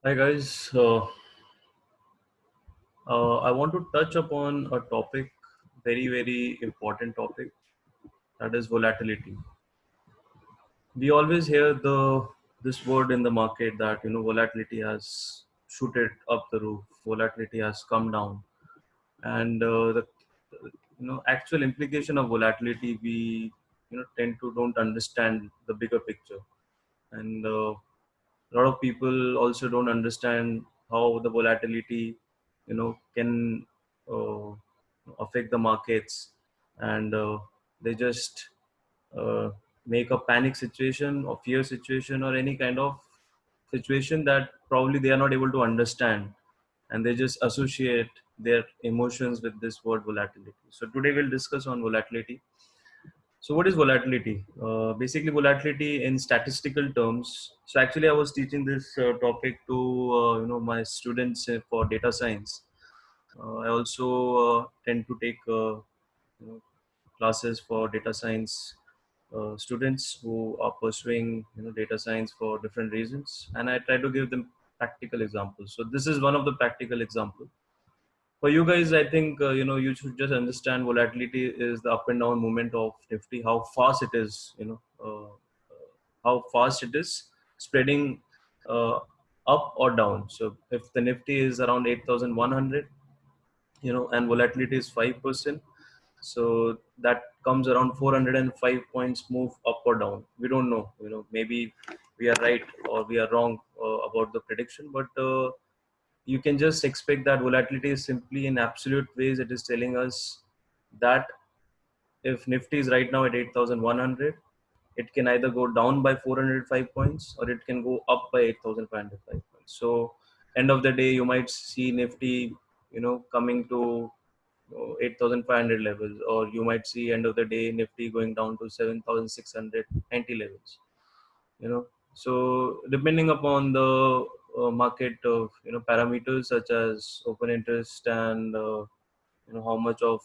Hi guys, I want to touch upon a topic, very important topic, that is volatility. We always hear this word in the market that volatility has shooted up the roof, volatility has come down, and the actual implication of volatility we tend to don't understand the bigger picture, and a lot of people also don't understand how the volatility can uh, affect the markets, and they just uh, make a panic situation or fear situation or any kind of situation that probably they are not able to understand, and they just associate their emotions with this word volatility. So today we'll discuss on volatility. So what is volatility? Basically, volatility in statistical terms. So actually, I was teaching this topic to my students for data science. I also tend to take classes for data science students who are pursuing data science for different reasons, and I try to give them practical examples. So this is one of the practical examples for you guys. I think you should just understand volatility is the up and down movement of Nifty, how fast it is, how fast it is spreading uh, up or down. So if the Nifty is around 8,100, and volatility is 5%, so that comes around 405 points move up or down. We don't know, maybe we are right or we are wrong about the prediction, but you can just expect that volatility is simply in absolute ways. It is telling us that if Nifty is right now at 8,100, it can either go down by 405 points or it can go up by 8,505 points. So end of the day, you might see Nifty, coming to 8,500 levels, or you might see end of the day Nifty going down to 7,690 levels. So depending upon the market of parameters such as open interest and how much of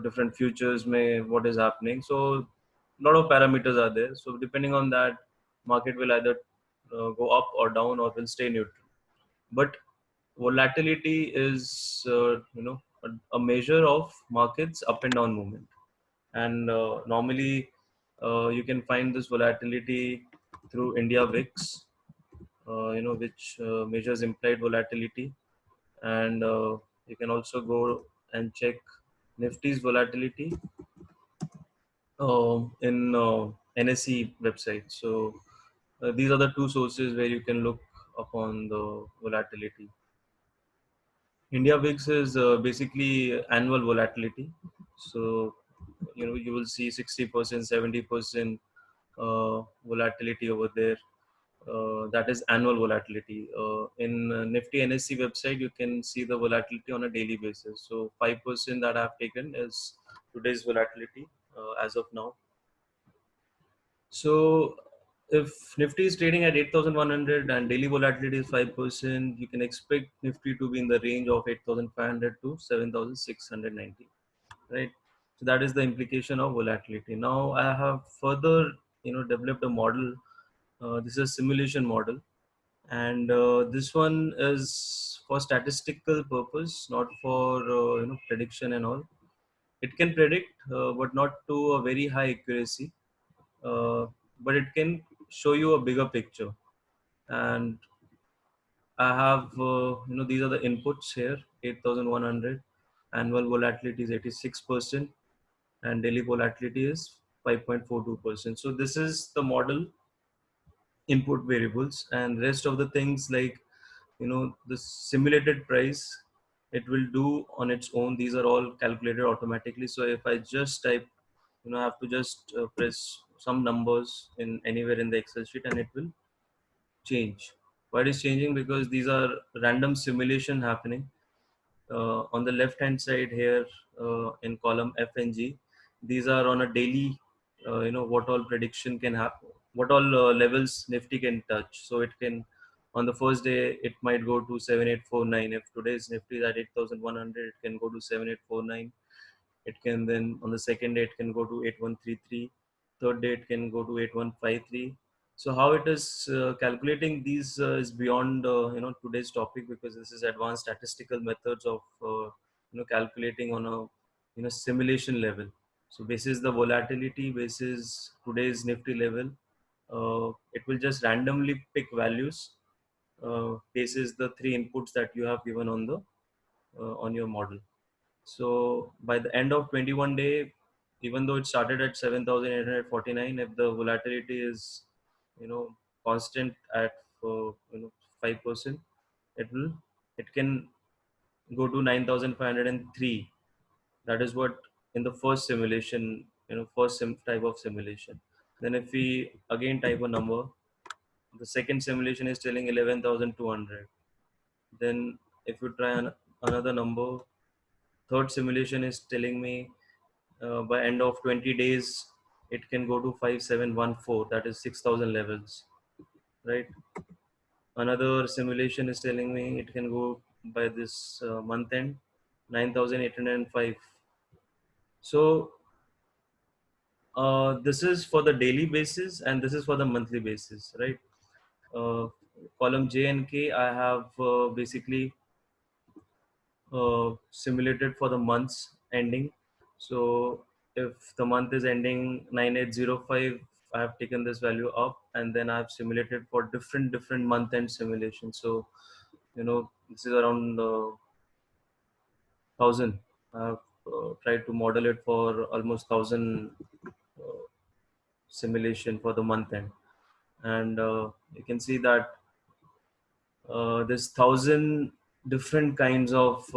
different futures may what is happening. So a lot of parameters are there. So depending on that, market will either go up or down or will stay neutral. But volatility is a measure of markets up and down movement, and normally you can find this volatility through India VIX, which measures implied volatility, and you can also go and check Nifty's volatility in NSE website. So these are the two sources where you can look upon the volatility. India VIX is basically annual volatility. So you will see 60%, 70% volatility over there. That is annual volatility. In Nifty NSE website, you can see the volatility on a daily basis. So 5% that I have taken is today's volatility as of now. So if Nifty is trading at 8,100 and daily volatility is 5%, you can expect Nifty to be in the range of 8,500 to 7,690, right? So that is the implication of volatility. Now I have further, developed a model. This is a simulation model, and this one is for statistical purpose, not for prediction and all. It can predict, but not to a very high accuracy, uh, but it can show you a bigger picture. And I have, these are the inputs here: 8,100, annual volatility is 86%, and daily volatility is 5.42%. So this is the model input variables, and rest of the things like the simulated price, it will do on its own. These are all calculated automatically. So if I just type, I have to just press some numbers in anywhere in the Excel sheet and it will change. Why it is changing? Because these are random simulation happening. On the left hand side here, in column F and G, these are on a daily, what all prediction can happen, what all levels Nifty can touch. So it can, on the first day it might go to 7849. If today's Nifty is at 8,100, it can go to 7849. It can then, on the second day, it can go to 8133. Third day it can go to 8153. So how it is calculating these is beyond today's topic, because this is advanced statistical methods of calculating on a simulation level. So basis the volatility, basis today's Nifty level, it will just randomly pick values basis the three inputs that you have given on your model. So by the end of 21 day, even though it started at 7,849, if the volatility is, constant at 5%, it will, it can go to 9,503. That is what in the first simulation, type of simulation. Then if we again type a number, the second simulation is telling 11,200. Then if you try another number, third simulation is telling me by end of 20 days it can go to 5714, that is 6,000 levels, right? Another simulation is telling me it can go by this month end 9,805. So this is for the daily basis and this is for the monthly basis, right? uh, Column J and K I have basically simulated for the months ending. So if the month is ending 9805, I have taken this value up, and then I have simulated for different month end simulations. So this is around 1,000. I have tried to model it for almost 1,000 uh, simulation for the month end, and you can see that there's 1,000 different kinds of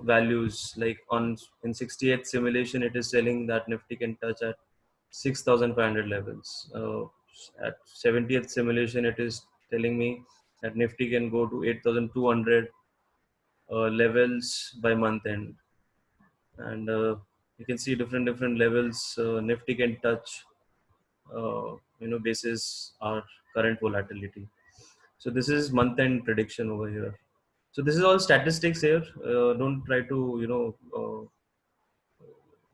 values. Like on in 68th simulation it is telling that Nifty can touch at 6,500 levels. At 70th simulation it is telling me that Nifty can go to 8,200 levels by month end. And you can see different levels Nifty can touch basis our current volatility. So this is month end prediction over here. So this is all statistics here. Don't try to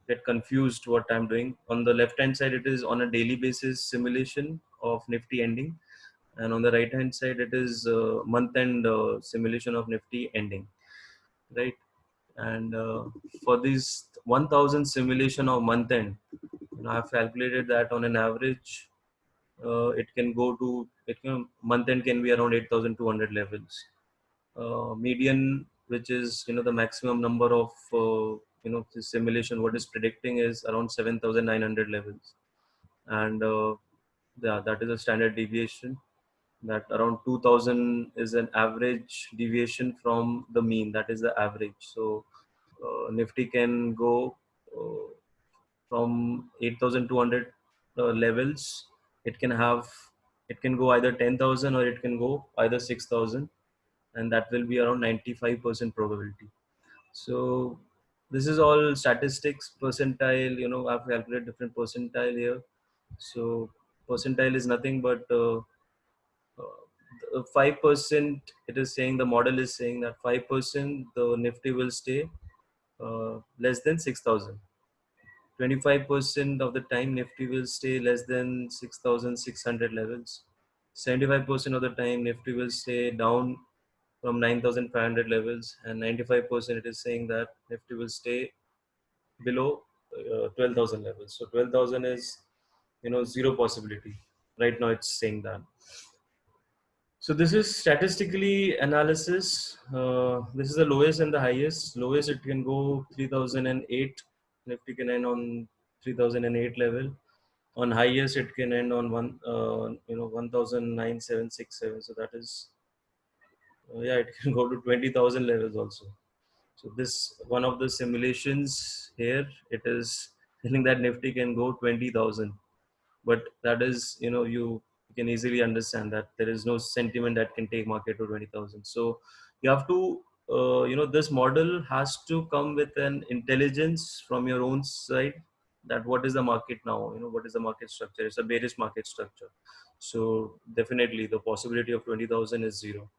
get confused what I'm doing. On the left hand side, it is on a daily basis simulation of Nifty ending, and on the right hand side, it is month end simulation of Nifty ending, right? And for this 1,000 simulation of month end, I've calculated that on an average, it can go to month end can be around 8,200 levels. Median, which is the maximum number of the simulation, what is predicting is around 7,900 levels, and yeah, that is a standard deviation. That around 2,000 is an average deviation from the mean. That is the average. So Nifty can go from 8,200 levels. It can have, it can go either 10,000 or it can go either 6,000, and that will be around 95% probability. So this is all statistics, percentile. I've calculated different percentile here. So percentile is nothing but 5%. It is saying, the model is saying that 5% the Nifty will stay less than 6,000. 25% of the time Nifty will stay less than 6,600 levels. 75% of the time Nifty will stay down from 9,500 levels, and 95% it is saying that Nifty will stay below 12,000 levels. So 12,000 is zero possibility. Right now it's saying that. So this is statistically analysis. This is the lowest and the highest. Lowest it can go 3,008. Nifty can end on 3,008 level. On highest it can end on 1,09767. So that is yeah, it can go to 20,000 levels also. So this one of the simulations here, it is telling that Nifty can go 20,000, but that is you can easily understand that there is no sentiment that can take market to 20,000. So you have to this model has to come with an intelligence from your own side, that what is the market now, what is the market structure. It's a bearish market structure, so definitely the possibility of 20,000 is zero.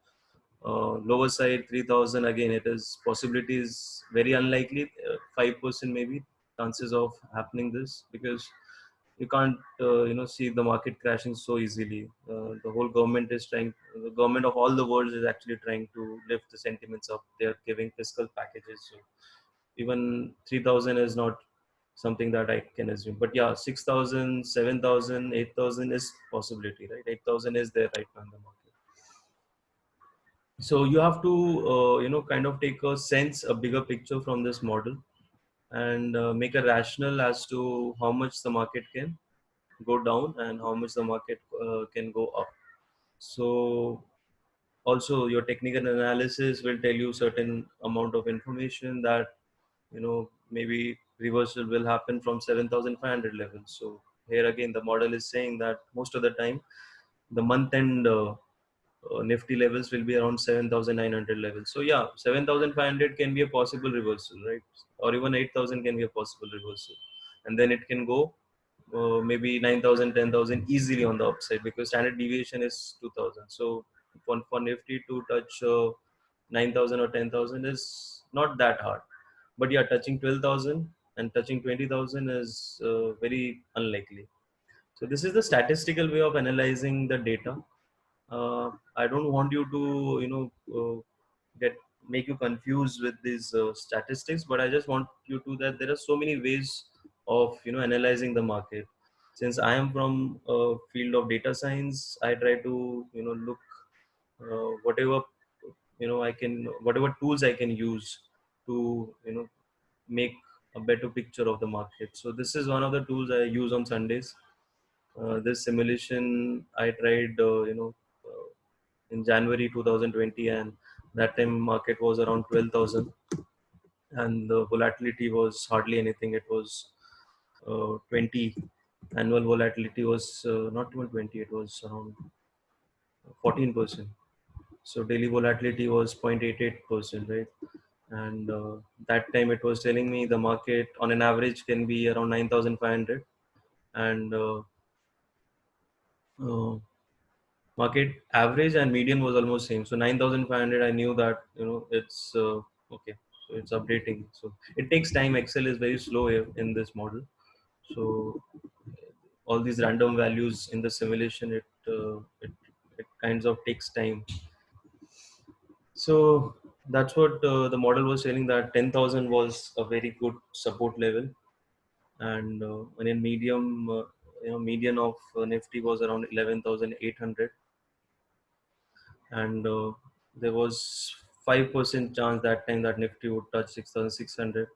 Lower side 3,000, again it is possibility is very unlikely, 5% maybe chances of happening this, because you can't see the market crashing so easily. The whole government is trying, the government of all the world is actually trying to lift the sentiments up. They're giving fiscal packages, so even 3000 is not something that I can assume. But yeah, 6000, 7000, 8000 is possibility, right? 8000 is there right now in the market. So you have to kind of take a sense, a bigger picture from this model, and make a rational as to how much the market can go down and how much the market can go up. So also your technical analysis will tell you certain amount of information that maybe reversal will happen from 7500 level. So here again the model is saying that most of the time the month end Nifty levels will be around 7900 levels. So yeah, 7500 can be a possible reversal, right? Or even 8000 can be a possible reversal, and then it can go maybe 9000, 10,000 easily on the upside, because standard deviation is 2000. So for Nifty to touch 9000 or 10,000 is not that hard. But yeah, touching 12,000 and touching 20,000 is very unlikely. So this is the statistical way of analyzing the data. I don't want you to, get make you confused with these statistics, but I just want you to that there are so many ways of analyzing the market. Since I am from a field of data science, I try to look whatever I can, whatever tools I can use to make a better picture of the market. So this is one of the tools I use on Sundays. This simulation I tried, in January 2020, and that time market was around 12,000, and the volatility was hardly anything. It was 20. Annual volatility was not even 20. It was around 14%. So daily volatility was 0.88%, right? And that time it was telling me the market on an average can be around 9,500, and uh, market average and median was almost same. So 9,500, I knew that it's okay. So it's updating. So it takes time. Excel is very slow here in this model. So all these random values in the simulation, it kinds of takes time. So that's what the model was saying, that 10,000 was a very good support level, and in medium, median of Nifty was around 11,800, and there was 5% chance that time that Nifty would touch 6,600,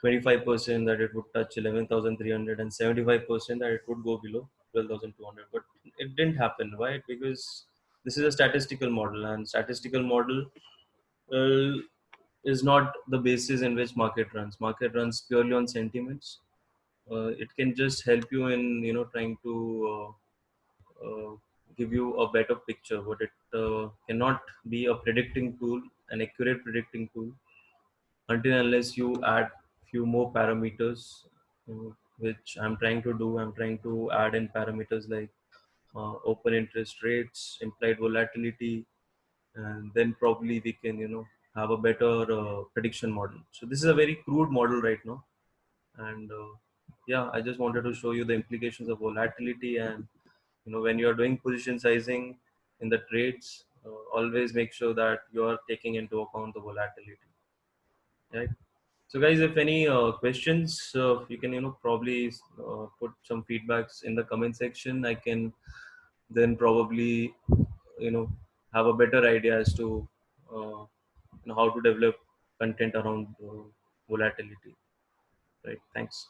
25% that it would touch 11,300, and 75% that it would go below 12,200. But it didn't happen. Why? Because this is a statistical model, and statistical model uh, is not the basis in which market runs. Market runs purely on sentiments. It can just help you in trying to give you a better picture, but it cannot be a predicting tool, an accurate predicting tool, until unless you add few more parameters, which I'm trying to do. I'm trying to add in parameters like open interest rates, implied volatility, and then probably we can have a better prediction model. So this is a very crude model right now, and yeah, I just wanted to show you the implications of volatility. And when you are doing position sizing in the trades, always make sure that you are taking into account the volatility, right? So guys, if any questions, you can probably put some feedbacks in the comment section. I can then probably you know have a better idea as to how to develop content around volatility, right? Thanks.